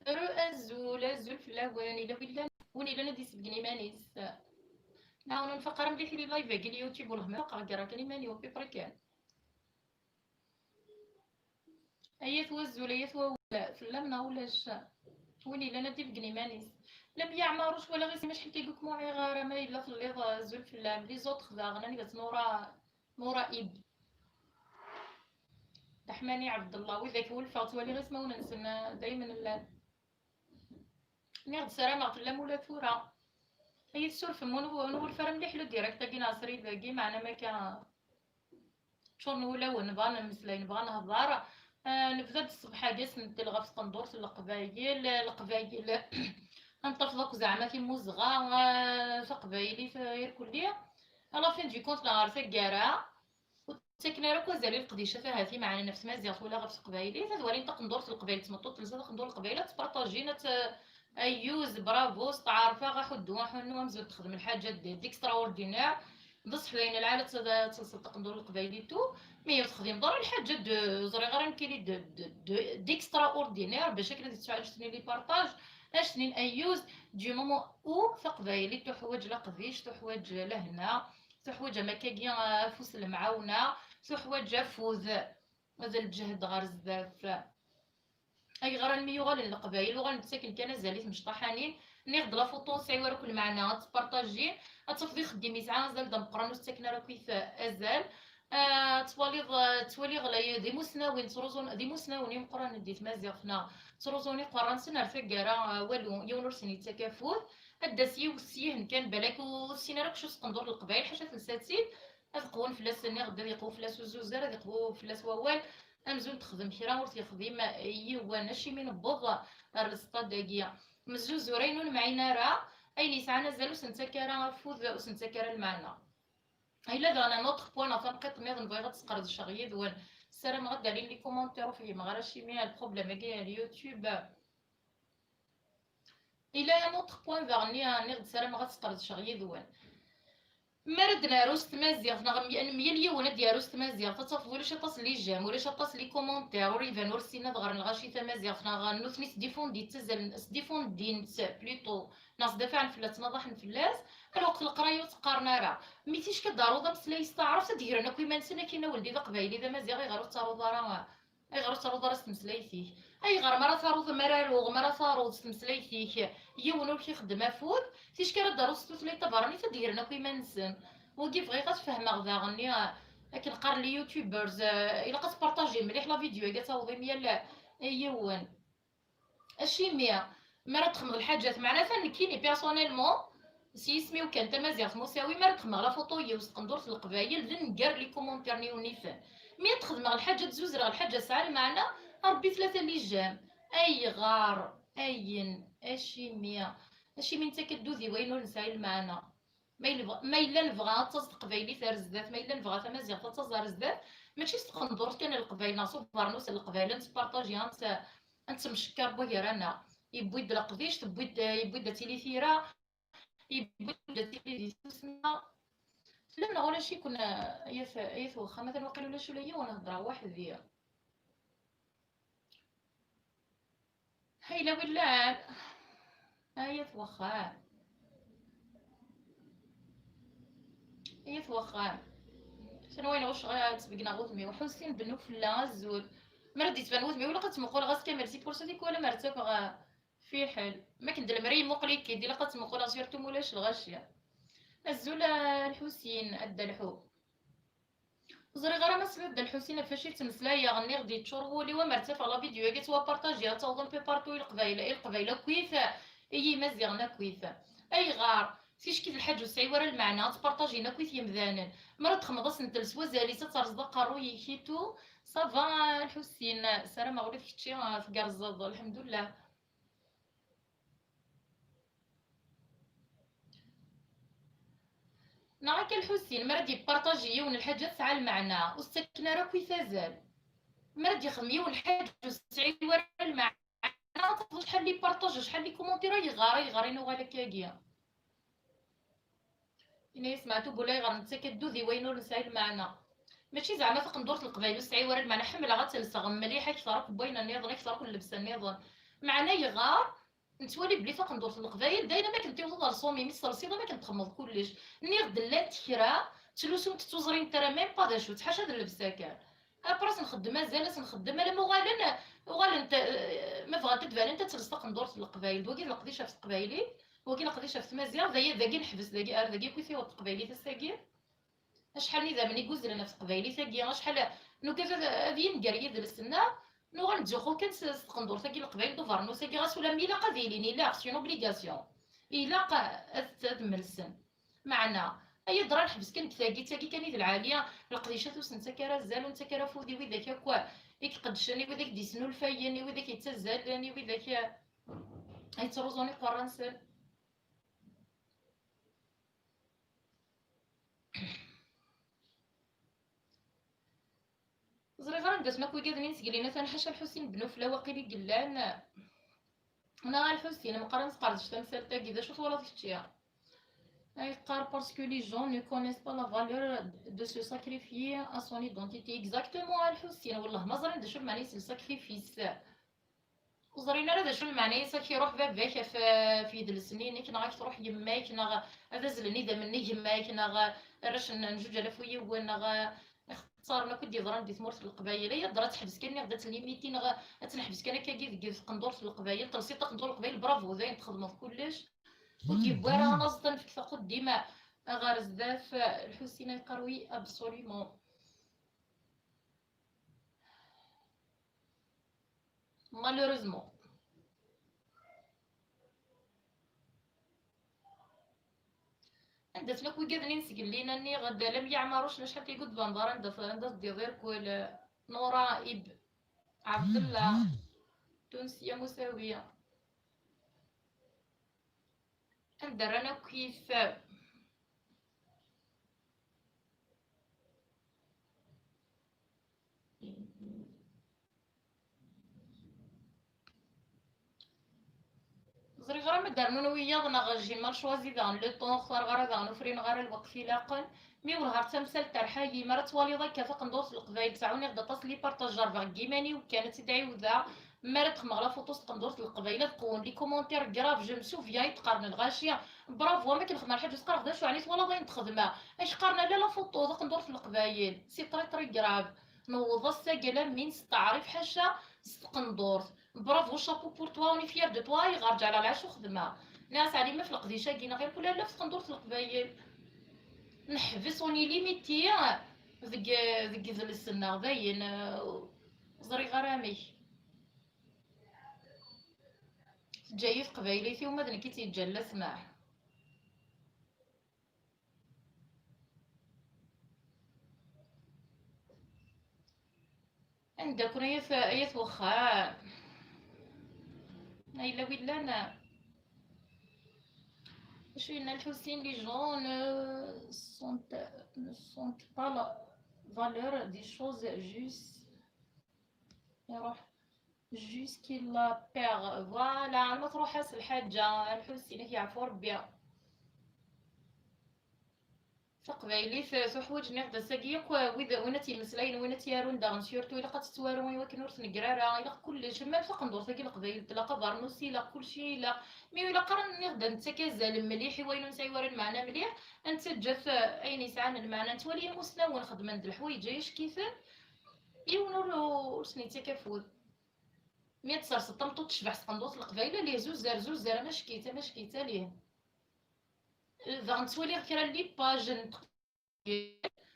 رو أزول أزول في الأواني إلا وين إلا ندي سبقني مانيس نعاون نفقر مليح لي لايف كي اليوتيوب والله قرا كاني ماني وبي بركان أيا توزول أيا ولا فلامنا ولاش وين إلا ندي بقني مانيس لا بيا عماروش ولا غير مش حكي لك موعي غارة ما إلا في اللي زول في اللام لي زوط خذا غناني بس نورا إيد رحماني عبد الله وذاك هو الفغت ولي غير اسمه وننسى دايما نغد سلامة في اللام ولا ثورة هي السولف ونقول فرا مليح لو ديريكت كي ناصري باقي معنا ما كان شغل نولا ونبغى نمسلاي نبغى نهضر نبدا الصبح جالس ندلغ في طندورة القبايل نطفضك زعما كي موزغة في قبايلي يركل ليا الا فين تجي كونت نهار كارا وتسكن راكو زالي القديشه فهاتي معنا نفس ما زيغ ولا غير في قبايلي تدوري نطق ندور في القبايل تمطط تلزا ندور القبايله تبارطاجينا ايوز برافو عارفه غا حدو حنو مزيد تخدم الحاجات ديك سترا اوردينير بصح لين العاله تصدق ندور القبايلي تو مي تخدم دار الحاجات زري غير كيلي ديك سترا اوردينير باش هكا تسعجتني لي بارطاج اشتني ايوز دي مومون او في قبايلي تحوج لقديش تحوج لهنا تحوج مكاكيا فوس المعاونه تحوج فوز هذا الجهد غير بزاف اي غير الميو غير القبايل وغنتساكن كان زاليت مشطحانين نغد لا فوطو سعيوه راكل معنا تبارطاجي تفضي خديمي ساعه زال مقرن وساكنه راكيف ازال توالي غلايا دي مسناوين تروزون دي مسناوني مقرن ديت مازيغنا تروزوني قران سنر ثقاره والو يونر سني تكافوت الداسي وسيه كان بالك وسينا راك شو سقندور القبايل حاجه تلساتين هاد قون فلاس ني غدا يقو فلاس وزوزار هاد يقو فلاس ووال امزون تخدم كرا ور تخدم يوا نشي من بوض الرزقه داكيا مزوز ورينون معينا راه اي نسعنا زالو سنتكرا فوز وسنتكرا المعنى الا دانا نوتخ بوين تنقيط نيض نبغي تسقرد الشغيد وين السلام غدا لي كومونتير في مغراشي مي البروبليم كاع اليوتيوب الا نوتخ بوين فغني نيض السلام غتسقرد الشغيد وين مرد ناروس تمازيغ نغم ميال يونا دياروس تمازيغ تتصف ولا شطاس لي جام ولا شطاس لي كومونتير وريفان ورسينا دغر نغاشي تمازيغ نغ نوثني سديفون دي تزل سديفون دين بلوتو ناس دافع فلات نضح فلاس الوقت القرايه تقارنا راه ميتيش كدارو ضم سلايس تعرف تديرنا كيما نسنا كينا ولدي ذا قبايلي ذا مازيغ غير تارو راه اي غير تارو دار استمسلايتي اي غير مرا ثارو مرارو مرا ثارو استمسلايتي يونو كيخدم افود تيش كرا دارو ستوثلي تبرني تديرنا كيما نسن وكي بغيت تفهمها غدا غني لكن قار لي يوتيوبرز الا كتبارطاجي مليح لا فيديو كاع توضي ميال ايوان اشي مية مرا تخمض الحاجات معناتها كيني بيرسونيلمون سي اسمي وكان تمازيغ مساوي مرا تخمض لا فوطو وسط ندور في القبايل لنقر لي كومونتير نيونيفان مي تخدم الحاجات زوز راه الحاجه ساعه المعنى ربي ثلاثه اللي جام اي غار اين اشي مية اشي من تكدوذي وينو نساي المعنى ما الا نبغى تصد قبايلي ترزدات ما الا نبغى تمازيغ تزرزدات ماشي ندور كان القبايل ناصو بارنوس القبايل نتبارطاجي انت مشكر بويا رانا يبويد القديش يبويد تيليثيرا يبويد تيليثيسنا لا ولا شي كنا يث واخا مثلا وقيلوا لا شو ليا ونهضر واحد ديال هاي لا ولا هاي واخا هي واخا شنو وين واش تسبقنا غوثمي وحسين بنو فلا زول مرة تبان غوثمي ولا قتمقول غاس كاميرتي بورساتيك ولا مرتك في حل ما كندير مري مقلي كيدير قتمقول غيرتو مولاش الغاشيه الزول الحسين الدلحو زري غير ما سبب الحسين فاش تمسلايا غني غدي تشربولي ومرتفع لا فيديو كيت وا بارطاجيها توضن في بارتو القبايله كويثه اي مزيغنا كويثه اي غار سيش كيف الحاج وسعي ورا المعنى تبارطاجينا كويث يمذانا مرات تخمض نتلس وزالي ترزد قروي كيتو صافا الحسين سلام غولي كتشي في كارزاض الحمد لله نعاك الحسين مرات يبارطاجي ون الحاجات ساعه المعنى والسكنه راه كويثه زال مرات يخمي والحاج وسعي ورا المعنى شحال لي بارطاج شحال لي كومونتير يغارينو غالا كاكيا انا سمعتو بولا يغار نتا كدوذي وينو نسعي المعنى ماشي زعما فوق ندور القبايل وسعي ورا المعنى حمله غتلصغ مليحه كثر بوينه نيضن كثر كل لبسه نيضن معنا يغار نتولي بلي فاق ندور في القبايل دايما ما كنتي وصل لصومي مصر الصيده ما كنتخمض كلش نيغ دلات كرا تلوسم تتوزرين ترى ميم با داشوت حاجه هاد البساكان ابراس نخدم مازال نخدم انا مغالن انت ما بغات تبان انت تلصق ندور في القبايل دوكي نقضي شاف القبايلي وكي نقضي شاف مزيان ذاكي نحبس ذاكي كويسي القبايلي تساكي شحال ني زعما نيكوز لنا في قبايلي ثاقي شحال نو كذا هذه نقريه ديال السنه نو غنتجوخو كان سقندور ثاقي القبايل دو فارنو ثاقي غاس ولا ميلا قاديلين لا سي اوبليغاسيون الا تملسن معنا اي درا نحبس كنت ثاقي كانت العاليه القديشه توسن كرا زال ونتا كرا فودي وذاك كوا يك قدشاني وذاك ديسنو الفايني وذاك يتزالني وذاك يتروزوني قرانسن زري غير نداس ماكو كادنين سقلينا تنحشى الحسين بن فلا واقيلي قلان انا الحسين مقارن سقارش تمثال تاكي دا شوف ولا تشتيها اي قار باسكو لي جون نو كونيس با لا فالور دو سو ساكريفيي ا سون ايدونتيتي اكزاكتومون الحسين والله ما زرين دا شو معني سي ساكريفيس وزرينا راه دا شو معني ساكي روح باباك في يد السنين كنا غاك تروح يماك نا هذا زلني دا مني يماك نا راش نجوج على فوي وانا صار ما كنت يضرن دي ثمورت في القبايل هي درات تحبس كاني غدا ليميتين تنحبس كان كي قندور في القبايل تلصيط قندور القبايل برافو زين تخدم في كلش وكيبوا راه نصدن فيك تاخد ديما غير بزاف الحسين القروي ابسوليمون مالوريزمون عندها فلك وكادني نسقل لينا ني غدا لم يعمروش شحال تيقود بانبار عندها دير كل نورا عبد الله تونسية مساوية ندير انا كيف زري غير ما دارنا نويا ضنا غنجي مال شوازي دان لو طون خسر غير دان فرين غير الوقت لاقن مي والهار تمثال ترحاي مرات والي ضاك كيف قندوس القبايل تاعوني غدا تصلي بارطاجار باغ كيماني وكانت تدعي وذا مرات خمغلا فوتوس قندوس القبايل تقون لي كومونتير كراف جو مسوفيا يتقارن الغاشيه برافو ما كنخدم الحاجه تقرا غدا شو عنيت ولا ضاين تخدمها اش قارنا لا فوتو قندوس القبايل سي طري كراف نوض الساقله من تعرف حاجه قندور برافو شابو بور توا وني فيير دو توا يغرجع على العشو خدمه ناس علي ما في القديشه كينا غير كلها لا في قندور في القبايل نحبس وني ليميتي ذك ذل السنه باين زري غرامي جاي في قبايليتي وما دنكي تيتجلى سماح عندك هي وخا الا ولا انا شوينا الحسين لي جون ne sont pas la valeur des choses juste يروح جوست كي لا بيغ فوالا ما تروح هاس الحاجة الحسين يعفو ربي فقبايلي في حوايج نقدر ساقيق وين تيمسلاين وين تيارون داغن سيرتو الا قتتوارون وكن ورث نقرارا الا كلشي ما فاق ندور ساقي القبايل تلاقى بارنوسي لا كلشي لا مي الا قرن نقدر انت كازال مليح وين نسايور المعنى مليح انت جات اين ساعه المعنى انت ولي مسنا ونخدم عند الحوايج ايش كيف يونو سنيتي كفود مي تصر سطمطو تشبح سقندوط القبايله ليه زوز زار ما شكيته ليه غنتولي كرا لي باج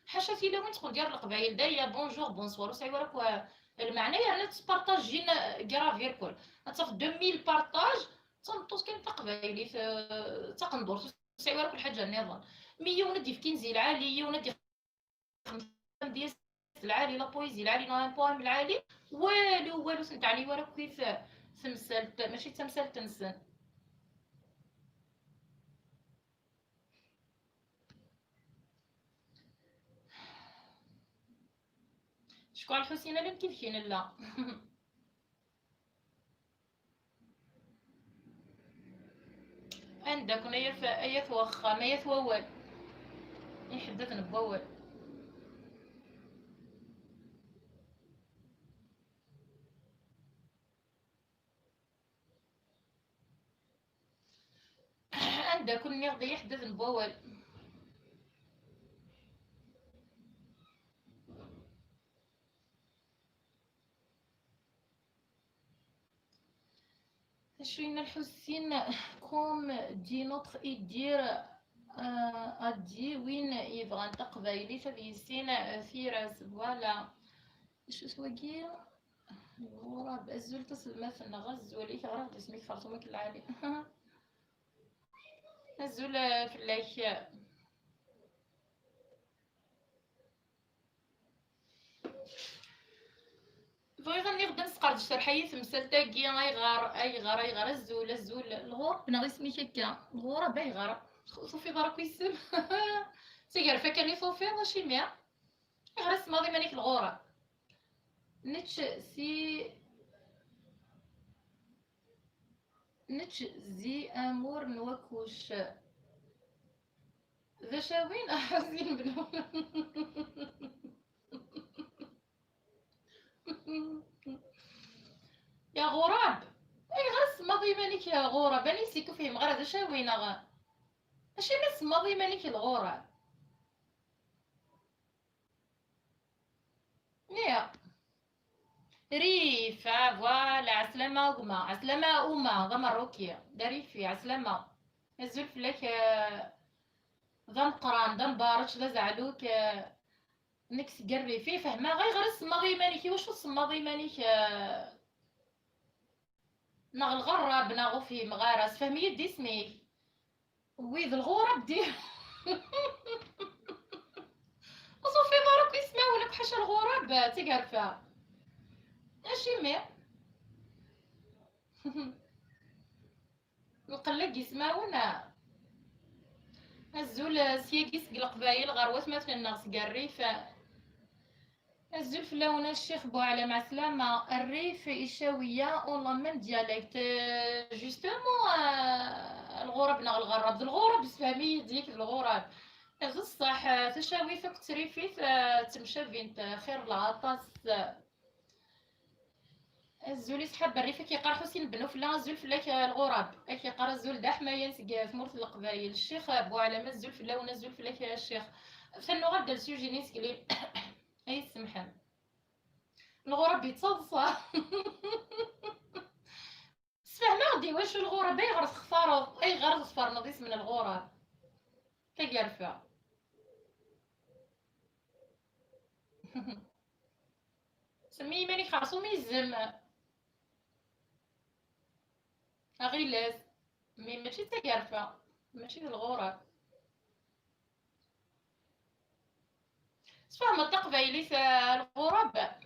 حاشا في لوين تقول ديال القبايل دايا بونجور بونسوار وسعي وراك المعنى يعني تبارطاجينا كرافير كل تصف 2000 بارطاج تنطوس كاين تقبايلي في تقندور سعي وراك الحاجه النظام مي وندي في كنزي العالي وندي ديال العالي لا بويزي العالي نو ان بوام العالي والو سنتعني وراك كيف تمثال ماشي تمثال تنسن شكون الحسين اللي كيفين لا عندك ايث واخا ما يثوول يحدث نبول دا كل غدا يحدث نبوال. شوين الحسين كوم دي نوتخ يدير ادي وين يبغى انت قبايلي تبيسين في راس فوالا شو سواقي الغراب الزول تصل مثلا غز وليك غراب اسمك فرطومك العالي الزول في الله بغي غني غدا نسقرد شرحيت مسلتاكي اي غار الزول الغور بنا غير سميك هكا الغورة باي غار صوفي دارك يسم سيقر فكاني صوفي ماشي ميا غير اسماضي مانيك الغورة نتش زي امور نوكوش ذا شاوين احزين بنو يا غراب اي غير اسماضي مانيك يا غورة باني سيكو فيهم غير ذا شاوين غا ماشي ما اسماضي مانيك الغورة يا ريفة فوالا عسلامة وما عسلامة وما ذا مروكية دا ريفي عسلامة الزول فلاك ذا مقران ذا مبارش ذا زعلوك نكس قري فيه فهمة غير الصماغي مانيكي واش الصماغي مانيك ناغ الغراب ناغو فيه مغارس فهمي يدي سميك ويذ الغورة بدي وصوفي ضرك يسمعوا لك حاشا الغراب تقرفها ماشي مي نقلق يسمعونا الزول سياقيس القبايل غروات مثلا ناقص الريف الزول فلاونا الشيخ بوعلى مع سلامة الريف إيشاوية والله من ديالكت جوستومون الغراب ناغ الغراب الغراب بسفامية ديك الغراب صح تشاوي فك تريفيت تمشى بنت خير العطاس الزول يسحب الريف كيقرا حسين بن فلا الزول فلا الغراب كيقرا الزول دا حمايه نسقا في مورث القبايل الشيخ ابو علامه الزول فلا ونزول فلا الشيخ فنو غدا السوجي نسقلي اي سمحان الغراب يتصلصا سفهمي غدي واش الغراب اي غير تختاروا اي غير تصفر نضيس من الغراب كيعرفها سمي ماني خاصو ميزم غيلاس مي ماشي تكرفة ماشي الغراب تفهم التقبايلي الغراب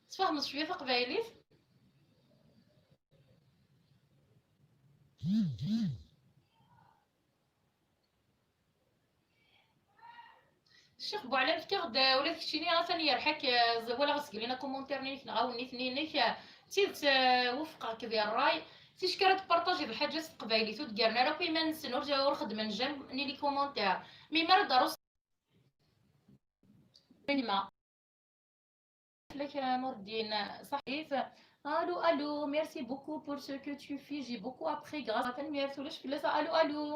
تفهم شويه تقبايلي الشيخ بوعلام كيغدا ولا داكشي راه ثاني يرحك ولا غسقي لنا كومونتير نيك نغاوني ثنينيك تيت وفقك ديال الراي تيشكرا تبارطاجي بالحاجات القبايلي تودكرنا راه كيما نسنور جاو خدمه نجم ني لي كومونتير مي مار داروس ما لك نور الدين صحيح الو ميرسي بوكو بور سو كو تو في جي بوكو ابري غراس تنميرتو لاش فلا الو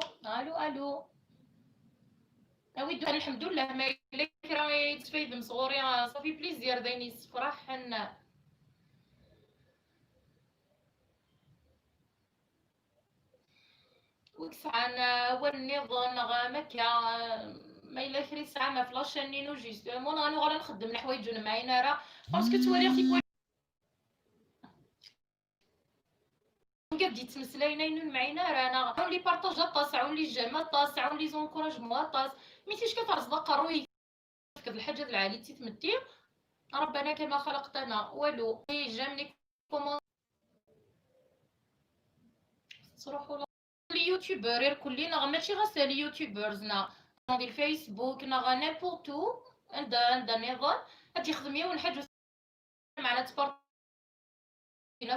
ودو الحمد لله ما الا راهي تفايد مصغوري صافي بليزير دايني فرح وكسعنا والنظام مكة ما الا كري ساعه ما فلاش نينو جوستومون راني غالا نخدم الحوايج معايا راه باسكو تواريختي قد يتمسلاينا ينون معينا رانا عون لي بارطاج طاس عون لي جامع طاس عون لي زونكوراجمون طاس ميتيش كترزق روي في الحاجات العالي تتمتي ربنا كما خلقتنا والو جامني كومون تروحوا لي يوتيوبر كلنا ماشي غير لي يوتيوبرزنا ديال الفيسبوك نا نيمبورتو عندها نظام غتخدم يوم حاجه معنا تبارطاج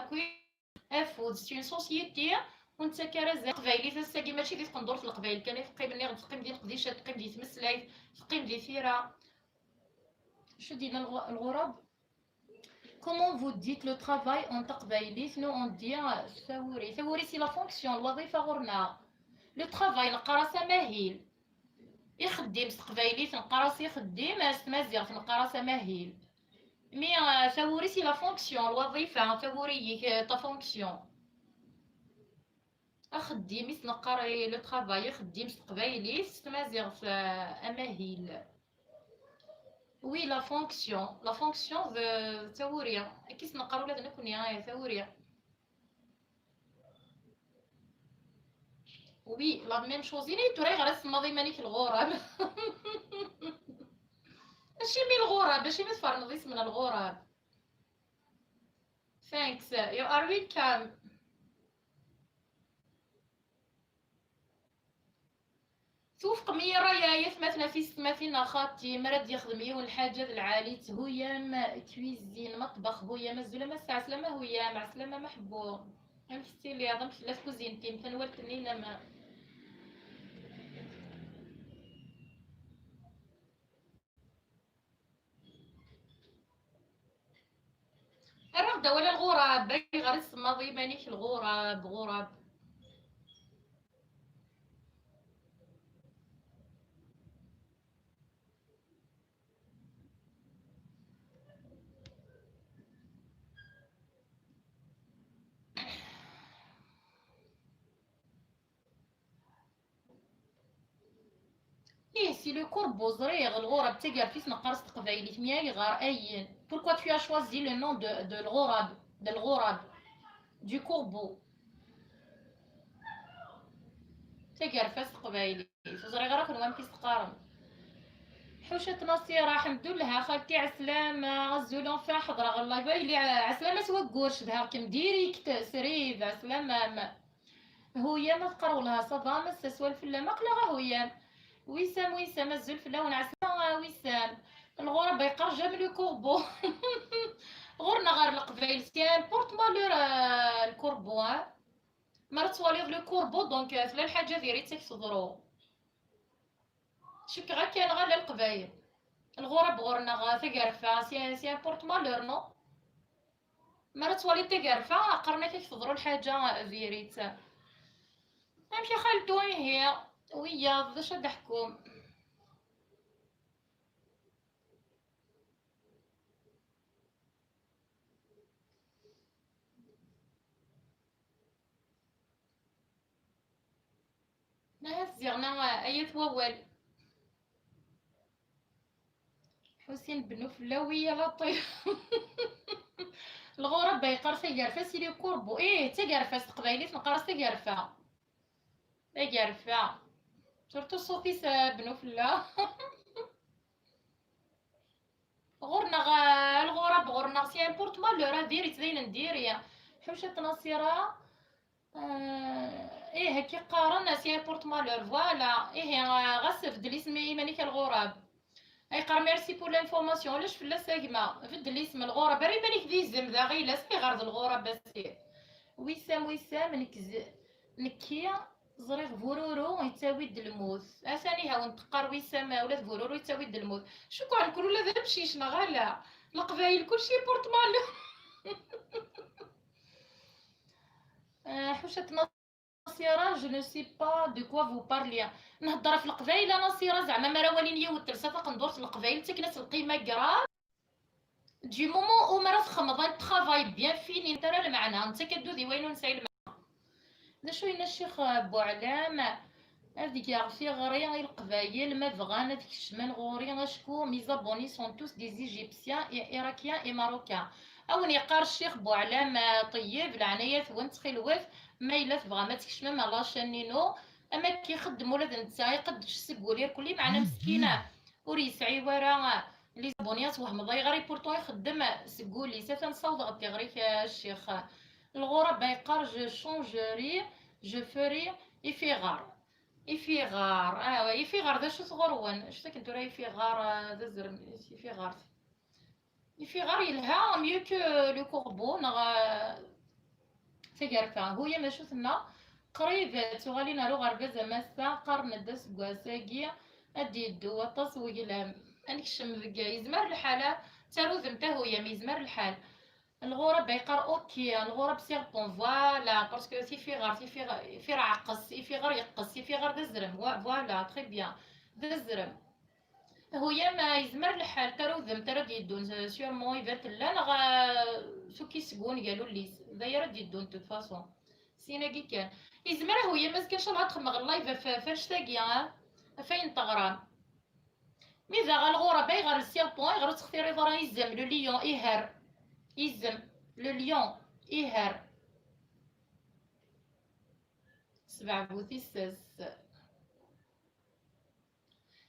كوي افود سي سوسيتي وانت كرازه قبايلي تساقي ماشي ديال تقندور في القبايل كان يفقي مني غتقيم ديال قديشه تقيم ديال تمسلايت تقيم ديال ثيره شو دينا الغراب comment vous dites le travail en تقبايلي nous on dit ثوري c'est la fonction الوظيفه غورنا لو طرافاي نقراص ماهيل يخدم تقبايليت نقراص يخدم ستمازيغ نقراص ماهيل مي فوريسي لا فونكسيون الوظيفة فوريك تا فونكسيون أخدم نقري لو طرافاي يخدم تقبايليت ستمازيغ في أماهيل وي لا فونكسيون ثورية كيس نقرا ولاد نكوني ثورية وي لا ميم شوز يني توري غير السماضي مانيك الغراب ماشي مي الغراب ماشي مي تفرنضيس من الغراب thanks you are welcome توفق ميرا يا ثماتنا في ثماتنا خاطي مراد يخدم يوم الحاجات العالية هويا كويزين مطبخ هويا مزولة ما ساعة سلامة هويا مع سلامة محبوب امشتي لي عظم في لاس كوزينتي مثلا والتنين لما الرغدة ولا الغراب باقي غير السماضي مانيش غراب إيه سي لو كوربو زريغ الغراب تاقر فيس نقرص تقبايلي مياي غار أين pourquoi tu as choisi le nom de الغراب du corbeau تاقر فيس تقبايلي زريغ راه كنوام فيس تقارن حوشة نصيرة حمد لها خالتي عسلامة غزولون فيها حضرة غلا بايلي عسلامة توقورش دها كم ديريكت سريب عسلامة هويا ما تقروا لها صدام السوالف لا مقلة هويا ويسام الزلف لون عسلامة ويسام الغرب يقر جاب لو كوربو غورنا غير القبايل سيان بورت مالور الكوربو مرت تواليغ لو كوربو دونك فلا الحاجة ديريتك تضرو شك غا كان غير القبايل الغرب غورنا غا تقرفا سيان بورت مالور نو مرت توالي تقرفا قرنا كيك تضرو الحاجة ديريت نمشي خالتو هي ويا باش ضحكوا ناس زيغنا ايت ووال حسين بنو فلاوية لطيف الغرب يقرص يقرفا سيلي كوربو ايه تقرفا تقبايلي نقرص تقرفا تقرفا سورتو صوفيس بنو فلا غورنا الغرب غورنا سي امبورت مال راه ديري تزين نديريا حوشة نصيرة ايه كي قارنا سي امبورت مال فوالا ايه غسف دلي اسمي مانيك الغراب اي قار ميرسي بور لانفورماسيون علاش فلا ساكمه فد اسم الغراب راه مانيك ديزم ذا غير لا سي غرض الغراب بس ويسام نكي زريغ فورورو يتاوي الموت اساني ها ونتقار ويسام ولاد فورورو يتاوي الموت شكو عنكل ولا ذا مشيشنا غالا القبايل كلشي بورتمال حوشة نصيرة جو نو سي با دو كوا فو بارلي نهضر في القبايل نصيرة زعما ما راه ولين يوتر صافا ندور في القبايل تكناس القيمة كرا دي مومون او مرا تخمض ترافاي بيان فيني انت راه المعنى انت كدوذي وين نساي المعنى دا شويه الشيخ بوعلام هذيك يعرفي غريا غير القبايل ما بغانا ديك الشمال غوريا شكو ميزابوني سون توس دي ايجيبسيان اي اراكيان اي ماروكان اون يقار الشيخ بوعلام طيب العناية وانت خلوف ما الا تبغى ما تكشمم على شانينو اما كيخدم ولاد نتا يقدش سكولير كلي معنا مسكينه وريسعي ورا لي زابونيات وهم ضاي غير بورتو يخدم سكولي سافا نصوض غدي غريك الشيخ الغرب يقار جو شونجري جو فري يفيغار يفيغار دا شو صغرون شتا كنتو راه يفيغار دا زرم يفيغار يلها ميو كو لو كوربو نغ تقرفا هويا ما شوتنا قريب تغالي نارو غربزة مسا قرن داس كواساكي ادي الدوا تصويلام انكشم ذكا يزمر الحالة تارو ذمتا هويا ميزمر الحال الغراب يقر اوكي الغراب سيربون فوالا باسكو سيفيغار عقص سيفيغار يقص سيفيغار دزرم فوالا تري بيان دزرم هو يا ما يزمر الحال ترى يدون سيورمون يبات لا نغا سو كيسقون قالوا لي دايره يدون توت فاصون سيناكي كان يزمر هو يا مازال شغل تخمغ اللايف فاش تاقي فين تغرام ميزا غا الغراب يغار سيربون يغار تختاري ضرا يزم لو ليون يهر يزم لو ليون يهر سبع بوثيسس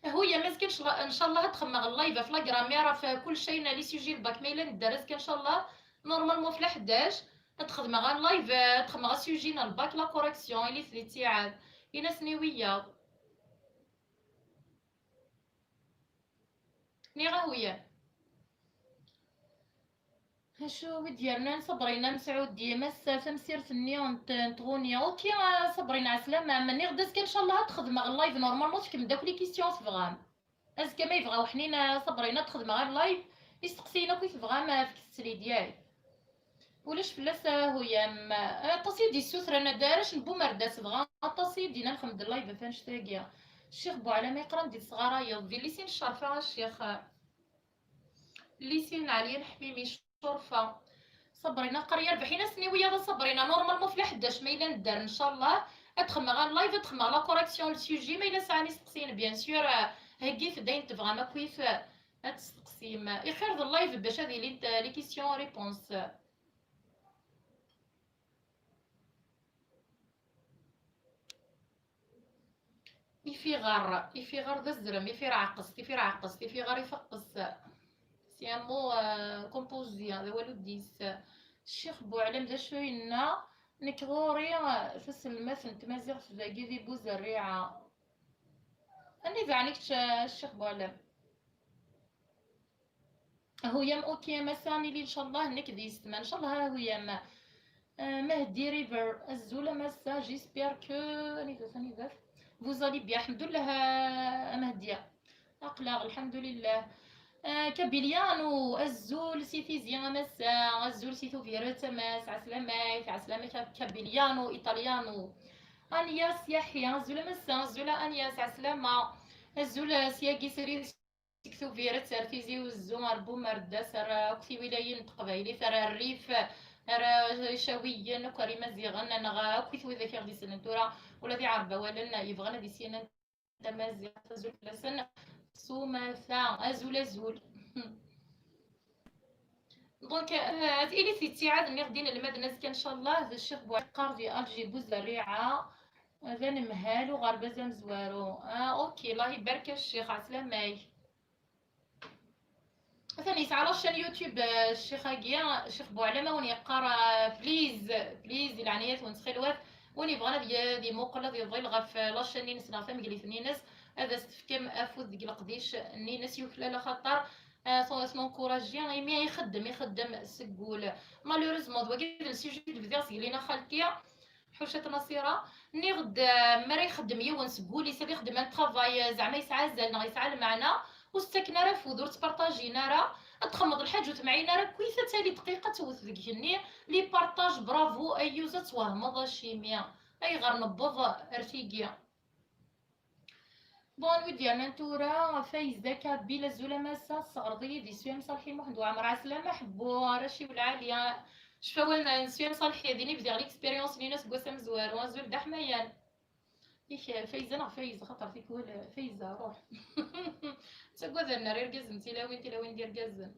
هو يا مازكنش ان شاء الله تخمغ اللايف في لاغرامير في كل شيء لي سوجي الباك ميلا ندرس ان شاء الله نورمالمون في 11 تخدمغ اللايف تخمغ سوجينا الباك لا كوريكسيون اللي ثليتي عاد الى سنويه ني غاويه شو ديالنا صبرينا مسعود ديما تمسيرت النيون تغونيا اوكي صبرينا عسلامة ماني غداز ان شاء الله تخدم اللايف نورمالمون تكمل داك لي كيسيون تفغام اسكا ما يبغاو حنينا صبرينا تخدم غير اللايف يستقسينا كيف تفغام في التسلي ديالي ولاش فلاس هو يام التصيد دي السوسر انا دارش نبو مرداس بغا التصيد دينا نخمد اللايف فانش تاقيا الشيخ بو على ما يقرا ندير صغارا يضي لي سين الشرفه الشيخ لي سين عليا الحميمي شرفه صبرينا قريه ربحينا سنويه صبرينا نورمالمون في 11 ما الا ندار ان شاء الله ادخل غا اللايف ادخل لا كوريكسيون السوجي ما الا ساعني سقسين بيان سور هكي في داين تبغى ما كيف تستقسيم يخير اللايف باش هذه لي كيسيون ريبونس يفيغار ذا الزرم يفير عقص يفيغار يفقص سي ان مو كومبوزي هذا والو ديس الشيخ بوعلم ذا شوينا نكغوري فس المثل تمازيغ في ذاكي ذي بوزريعة اني ذعنيك الشيخ بوعلم هو يام اوكي مساني لي ان شاء الله هناك ذي يستمع ان شاء الله هو يام مهدي ريفر الزولة مسا جيسبير كو اني ذا فوزالي بيا الحمد لله مهدية اقلاغ الحمد لله كابيليانو الزول سيتي زيان مسا الزول سيتو فيرت ماس عسلامة كابيليانو ايطاليانو انياس يحيى الزول مسا الزول انياس عسلامة الزول سياكي سري سكتو فيرت سارتيزي والزومر بومردا سر كثي ولايين قبايلي سر الريف راه شاويا كريمه زيغن انا غا كثي ذاك غادي سنتورا ولا دي عربه ولا يبغى دي سينا تمازيغ تزول لسن سومثا أزول دونك إلي سيتي عاد ملي غدينا المدنة كان إن شاء الله الشيخ بوعقار في ألجي بوزريعة هذا نمهالو غربة مزوارو أوكي الله يبارك الشيخ عسلاماي ثاني على الشان يوتيوب الشيخ هاكيا الشيخ بوعلمة وني يقرا بليز العنايات ونسخلوات وني بغانا دي مقلة دي ظل غف لاشان نينس نعرفها مقلي ثنينس هذا استفكم افوز ديك القديش نينس يوكلا خاطر سون اسمو كوراجي مي يخدم سقول مالوريزمون دوا كاين السيجي الفيديو سقلينا خالتي حوشة نصيرة ني غد مرا يخدم يون سقولي سيدي يخدم ان طرافاي زعما يسعى زالنا يسعى المعنى وستكنا راه فودور تبارطاجينا راه تخمض الحاج وتمعينا راه كويسه تالي دقيقه توث ذيك الني لي بارطاج برافو ايوزا توهمض الشيميا اي غير نبض ارتيقيا بون ودي انا نتورا فايزه كابيلا الزوله ماسا الصغرضي دي سويم صالحي محمد وعمر عسلامه حبو رشي والعاليه شفاونا نسويم صالحي ديني بدي ليكسبيريونس لي ناس قسم زوار وزول دحميان ياك فايزه فايزه خاطر فيك هو فايزه روح تقول ذا رير جزم تلاوين دير جزم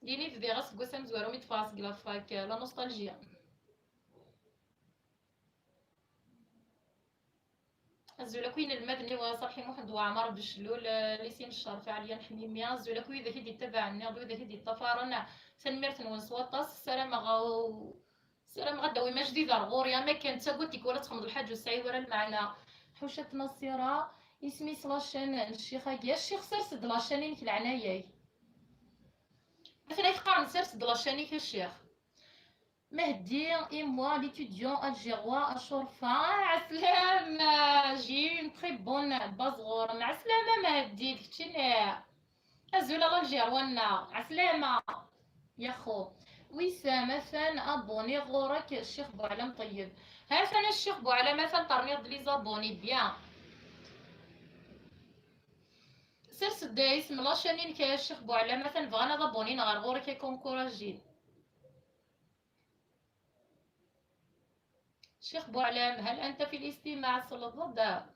ديني في غاس قسم زوارو متفاس فاك لا نوستالجيا الزولا كوين المدني وصالحي محمد وعمر بشلول ليسين الشرف عليا الحميميه الزولا كوين ذاك يدي تبعني ذو ذاك يدي طفارنا سنمرت ونسوطاس السلام غاو السلام غدا وما جديد غوريا ما كانت قلت ولا تخمض الحاج والسعي ولا المعنى حوشة نصيرة اسمي سلاشان الشيخ هاكيا الشيخ سرسد لاشانين في العناية مثلا يقارن سرسد لاشانين في الشيخ مهدي اي موا ليتوديون الجيروا الشرفة عسلام جي اون تري بون بازغور مع السلامة مهدي دكتشي الزولا الجيرونا عسلامة يا خو وسام مثلا ابوني غورك الشيخ بوعلم. طيب ها فانا الشيخ بوعلم مثلا طرنيض لي زابوني بيان سير سدا اسم لاشانين كاع الشيخ بوعلم مثلا بغانا زابوني نغار غورك كونكوراجين. الشيخ بوعلم هل انت في الاستماع صلى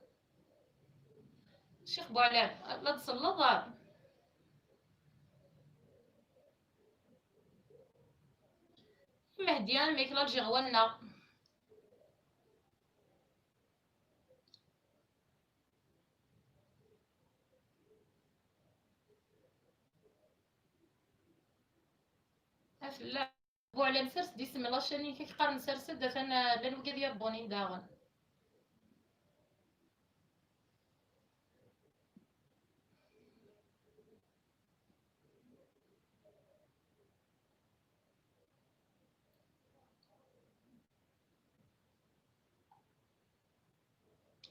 الشيخ بوعلام لا تصلى مهديان ميكلا الجغوانا لا بوعلام سرس دي سمي لاشاني كي قارن سرس دا انا لان وكاد يابوني داغن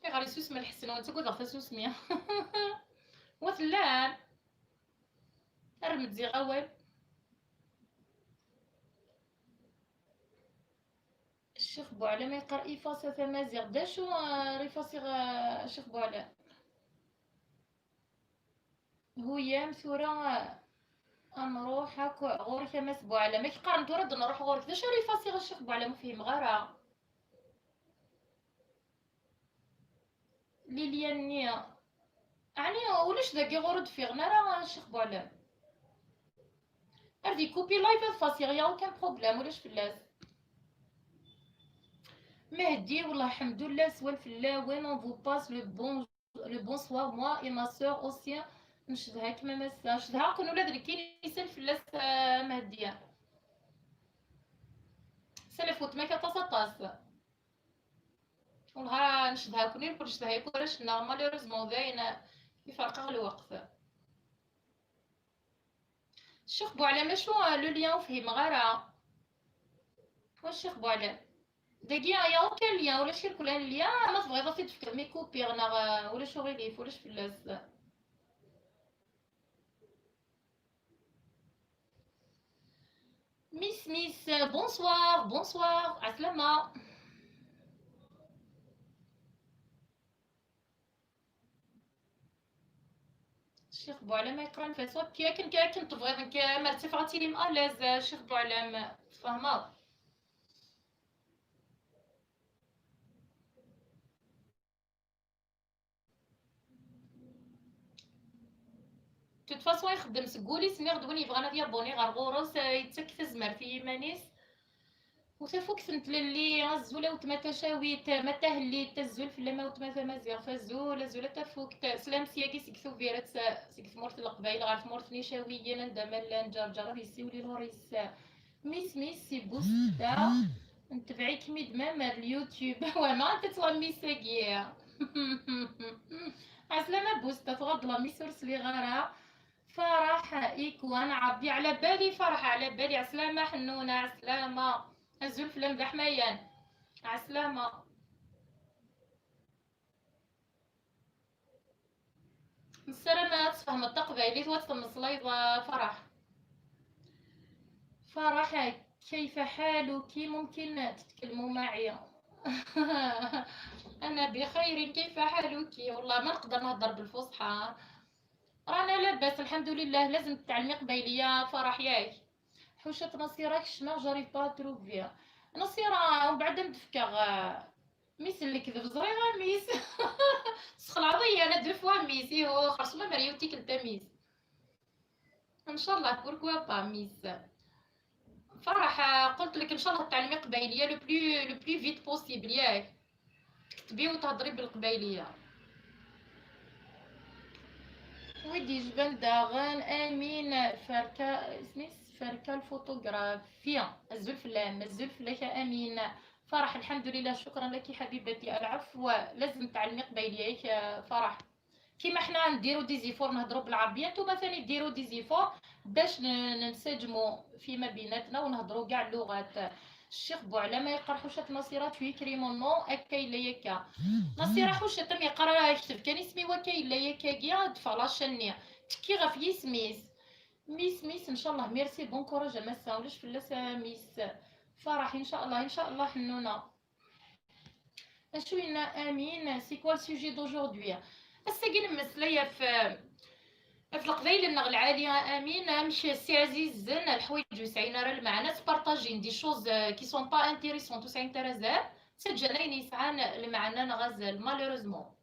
غير يسوس من الحسن وانت كود غفا سوسميا وثلان ارمد زي غوال. الشيخ بوعلام يقرا إفاصة تمازيغ داشو ريفاصيغ الشيخ بوعلام هو يام ثورة نروح هاكو غورك ماس بوعلام كي قارن تورد نروح غورك داشو ريفاصيغ الشيخ بوعلام فيه غارة ليلياني يعني ولاش داكي غورد فيغنا راه الشيخ بوعلام اردي كوبي لايف فاصيغ يا اوكان بروبليم ولاش فلاس مهدي والله الحمد لله سوالف الله وين اون فو باس لو بونسوار موا اي ما سور اوسي نشدها كيما ما نشدها كون ولاد اللي يسلف فلاس مهديه سلفوت ما كتصطاس والله نشدها كوني نقول نشدها يكونش مالوريزمون داين يفرق الوقت. الشيخ بوعلام شو لو ليان فهم غارة واش الشيخ بوعلام داكيا يا اوكان ليان ولا شي كلان ليان ما تبغي ضافي تفكر مي كوبيغ ولا شو غيليف ولاش فلاس. ميس بونسوار بونسوار عسلامة. الشيخ بوعلام يقرا نفاسو كاكن تبغي مرتي فغاتي لي مالاز الشيخ بوعلام تفهمها. توت فاصون يخدم سكولي سمي غدوين يبغانا ديابوني غير غورس يتسك تزمر في يمانيس وتفوك سنت للي الزولة وتما تشاويت ما تهليت تزول في لما وتما تمازيغ فالزولة تفوك سلام سياكي سكثو فيرات سكث مورت القبايل غير مورت نيشاويين ندمل نجرجر يسيولي لوريس ميس بوستا نتبعيك ميد مام اليوتيوب وما انت تغمي ساقيا عسلامة بوستا تغض لا ميسورس لي غارة فرح إيكوان عبي على بالي فرح على بالي عسلامة حنونة عسلامة الزلف لمدح حميان عسلامة. السلامات فهم التقبيلي توتم صليضة فرح فرح كيف حالك ممكن تتكلموا معي أنا بخير كيف حالك والله ما نقدر نهضر بالفصحى رانا لاباس الحمد لله لازم تتعلمي قبيلية فرح ياك حوشة نصيرك شنا جاريف با تروفيا نصيرة ومن بعد نتفكر ميس اللي كذب زريغة ميس سخلاضية أنا دو فوا ميس إيهو خرصمة مريوتيك نتا ميس إن شاء الله بوركوا با ميس فرح قلت لك إن شاء الله تعلمي قبايلية لو بلو فيت بوسيبل ياك تكتبي وتهضري بالقبايلية. ودي جبل داغن امين فركا سميس فركا الفوتوغرافيا الزلف لك امين فرح الحمد لله شكرا لك حبيبتي العفو لازم تعلمي قبايليك فرح كيما حنا نديرو ديزيفور نهضرو بالعربيه نتوما ثاني ديرو ديزيفور باش ننسجمو فيما بيناتنا ونهضرو كاع اللغات. الشيخ بوعلى يقرا حوشة نصيرة في مون نو اكاي لا يكا نصيرة حوشة تم يقرا يكتب كان اسمي وكاي لا يكا كيا دفع لاشني تكي غف يسميس ميس ان شاء الله ميرسي بون كوراج ما تساولش فلاس ميس فرح ان شاء الله ان شاء الله حنونه. اشو لنا امين سي كوا السوجي دوجوردي الساقين مسليه في القبايل النغ العالية امين مشي سي عزيز زن الحوايج وسعينا راه المعنى تبارطاجين دي شوز كي سون با انتيريسون تو ساين ترازار سجلين يسعان المعنى نغزل مالوريزمون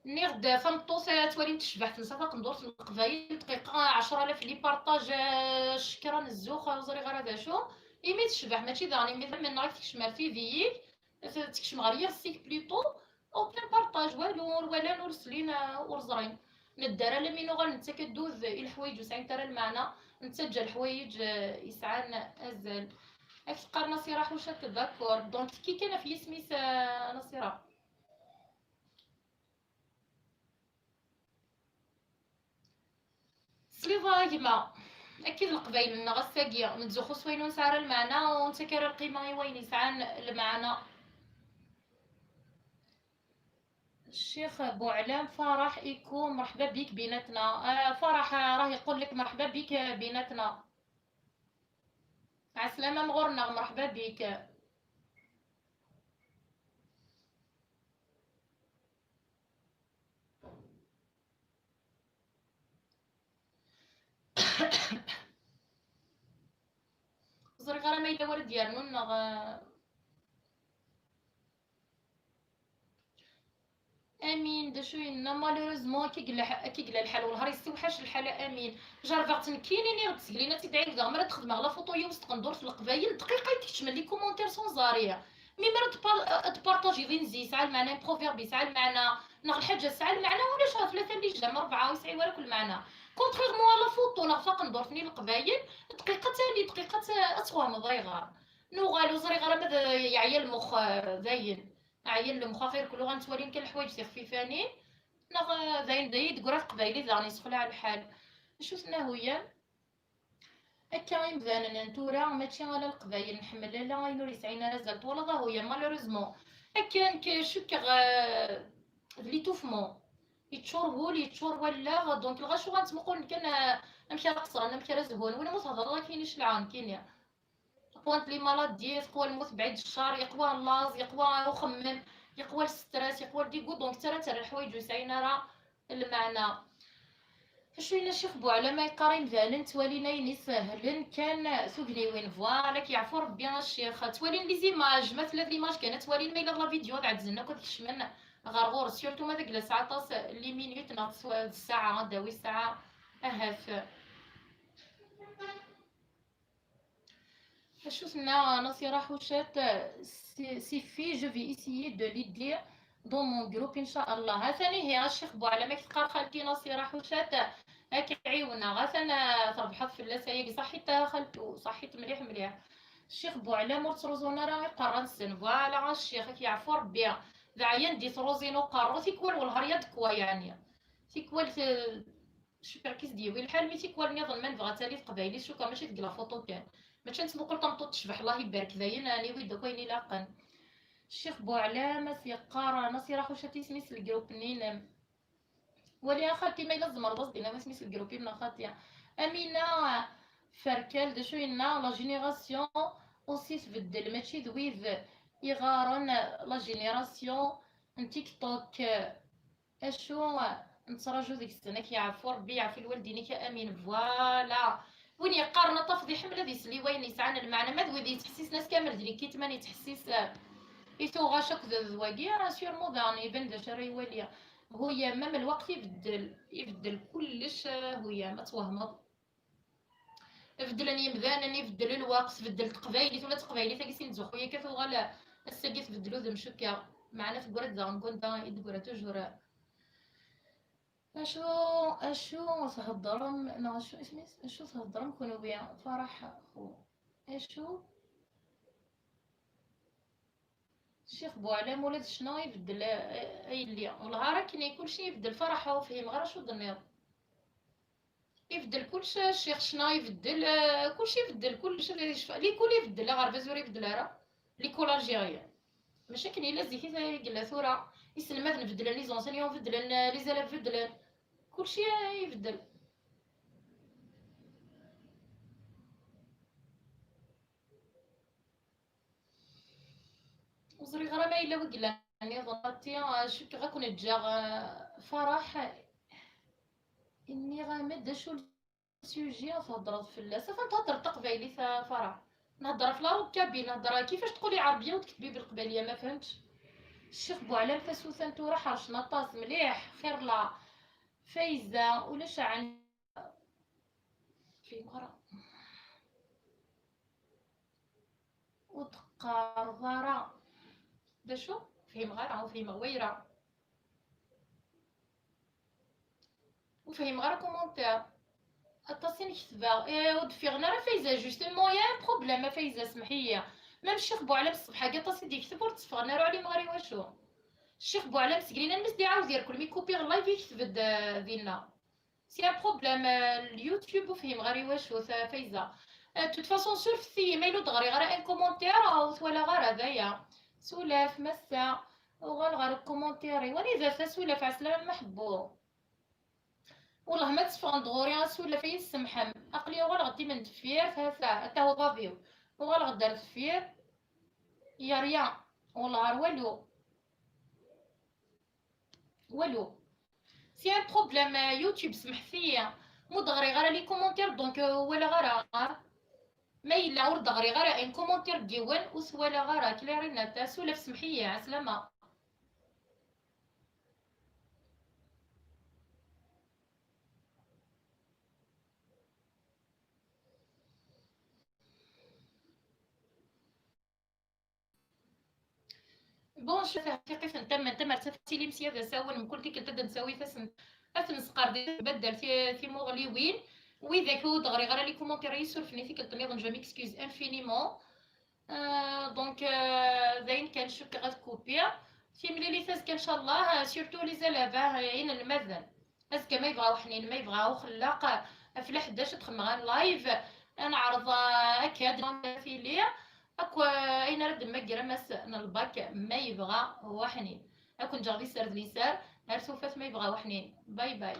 نيغد فمطوس توالين تشبح تنسى ندور في القبايل دقيقة 10,000 لي بارطاج شكرا الزوخ وزري غير هذا شو يمي تشبح ماشي داني مي من راك تكشمر في فيك تكشم غير سيك بليطو او بلان بارطاج والو ولا نورسلين ورزرين ندار لمينو غير نتا كدوز الحوايج وسعين ترى المعنى نتسجل الحوايج يسعان ازل اكتقار نصيرة حوشة تذكر دونك كي كان في سميس نصيرة سليفا يما اكيد القبايل لنا غساقية نتزوخو سوينو نسعر المعنى ونتكرر القيمة وين يسعان المعنى. الشيخ بوعلام فرح يكون مرحبا بك بيناتنا فرح راه يقول لك مرحبا بك بيناتنا عسلامة مغورنا مرحبا بك. زري غير ما يدور ديالنا امين دا شويه مالوريزمون كيقلا الحال والهار يستوحش الحال امين جربت كاينين غتسقلينا تيدعي لكا مرات تخدم على فوطو وسط قندور في القبايل دقيقه تكتشمل لي كومونتير سون زاريه مي مرات تبارطاجي غير نزي ساعه المعنى بروفيربي ساعه المعنى نغ الحاجه ساعه المعنى ولا شهر ثلاثه اللي جا 4 ويسعي ولا كل معنى كونتريغمون على فوطو نغ فاق ندور فني القبايل دقيقه تالي دقيقه اتغام ضايغه نوغالو زري غير يعيا المخ زاين عيل المخاخير كلو غنتوالين كل الحوايج تخفيفاني نغ زاين دايد قرات قبايلي زاني سخلا على الحال شو سنا هي هكا يمزانا نتورا ماشي على القبايل نحمل لا غينور يسعينا رزلت ولا ضا هي مالوريزمون هكا كشك ليتوفمون يتشور ولا دونك الغا شو غنتمقول كان نمشي رقصه انا نمشي زهون ولا متهضر كاينش العام كاين بوانت لي مالادي يقوى الموت بعيد الشهر يقوى اللاز يقوى وخمم يقوى الستريس يقوى الديكو دونك ترى الحوايج وسعينا راه المعنى شوينا شيخبو على ما يقارن ذالن توالينا يسهلن كان سوقني وين فوالا كيعفو ربي الشيخ توالين لي زيماج مثلا ليماج كانت توالين ما الا لا فيديو عاد زلنا كتكشمن غرغور سيرتو ما داك الساعه طاس لي مينوت ناقص الساعه داوي الساعه اهاف شفنا نصيرة حوشات سيفي جو في اسيي دو ليدير دون مون جروب ان شاء الله ثاني هي الشيخ بوعلى ما كتقار خالتي نصيرة حوشات هاك عيونا غاثنا تربحت في اللاسايق صحيت خالتو صحيت مليح مليح الشيخ بوعلى مرت روزونا راه يقرا السن فوالا الشيخ كيعفو ربي ذا عيان دي روزينو قارو تيكوال والهريا دكوا يعني تيكوال شوف كيس ديوي الحال مي تيكوال نظن من بغا تالي قبايلي شوكا ماشي تقلا فوطو كان ماشي نتمقل طمطوط تشبح الله يبارك ذاين اني ويدو كايني لاقن الشيخ بوعلامة سيقارا نصيرة خوشتي سميس الجروب نينم ولي خالتي ما لازم مرض دينا ما سميس الجروب من خالتي امينه فركال دو شوينا لا جينيراسيون اوسي تبدل ماشي ذويذ يغارن لا جينيراسيون تيك توك اشو نتراجو ديك السنه كيعرفوا ربي يعرف الوالدين كامين فوالا وين يقارن طفضي حمله دي سلي وين يسعن المعنى ما ذوي تحسيس ناس كامل ديري كي تماني تحسيس يتو غاشك ذواقي راه سير مودرن يبان دا شري واليا هويا مام الوقت يبدل كلش هويا ما توهمض بدلني مذانني بدل الوقت بدل تقبايلي ولا تقبايلي تاكسين زخويا كيفو غالا الساقي تبدلو ذم شكا معنا في قرد زان كنت يدبر توجور اشو تهضرم نا شو اسمي اشو تهضرم كونوا بيا فرح خو اشو الشيخ بوعلام ولاد شنو يبدل اي اللي والله راه كاين كلشي يبدل فرح هو فهم غير شو ضنيض يبدل كلشي الشيخ شنو يبدل كلشي يبدل كلشي لي كل يبدل غير بزور يبدل راه لي كول الجيريان ماشي كاين الا زيكي قال ثوره يسلم هذا نبدل لي زونسيون بدلن لي زالاف بدلن كلشي يبدل وزري غرا ما إلا وقلا يعني غلطتي شك غاكون تجا فرح إني غامد شو السوجي تهضرات فلا سافا نتهضر تقبايلي فرح نهضر في لاروب كابي نهضر كيفاش تقولي عربية وتكتبي بالقبالية ما فهمتش الشيخ بوعلام فاسوسان تورا حرش نطاس مليح خير لا فايزة ولاش عن في مغرى وتقار ضرا دا شو في مغرى وفي مغويرة وفي مغرى كومونتير التصين كتبا ودفيغنا راه فايزة جوستومون يا ان بروبليم فايزة سمحية ميم الشيخ بوعلام الصبح كاع تصين يكتب ورتصفغنا راه علي مغري واشو الشيخ بوعلام سكرينا المس دي عاود يركل مي كوبيغ اللايف يكتب ديالنا سي ان بروبليم اليوتيوب وفهم غير واشو فايزة توت فاصون سورفتي مايلو دغري غير ان كومونتير او ولا غير هذايا سولاف مسا وغير غير كومونتيري ولذا فسولاف عسلامة محبو والله ما تصفغن دغوري سولاف يسمحم اقلي غير غدي من دفير فهسا حتى هو بافيو وغير غدا دفير يا ريان والله غير والو سي ان بروبليم يوتيوب سمح فيا مو دغري غير لي كومونتير دونك ولا غير ما إلا ور دغري غير ان كومونتير ديوان وسوالا غير كلارينا تا سولف سمحية عسلامة بون شوف حقيقة انت مرتفتي لي مسيا ساون من كل كي كنت نساوي فاس دي بدل في مغلي وين وإذا كو دغري غير لي كومونتير يسولفني في كنت نظن جو ميكسكوز انفينيمون دونك زين كان شوك غتكوبيا في ملي فاز كان ان شاء الله سورتو لي زلافه ين المذن اسكا ما يبغاو حنين ما يبغاو خلاق في 11 تخمغان لايف انا عرض هكا في ليا اكو اين رد مقرا مس الباك ما يبغى هو حنين اكون جاغدي سرد لي سار هرسوفات ما يبغى حنين باي باي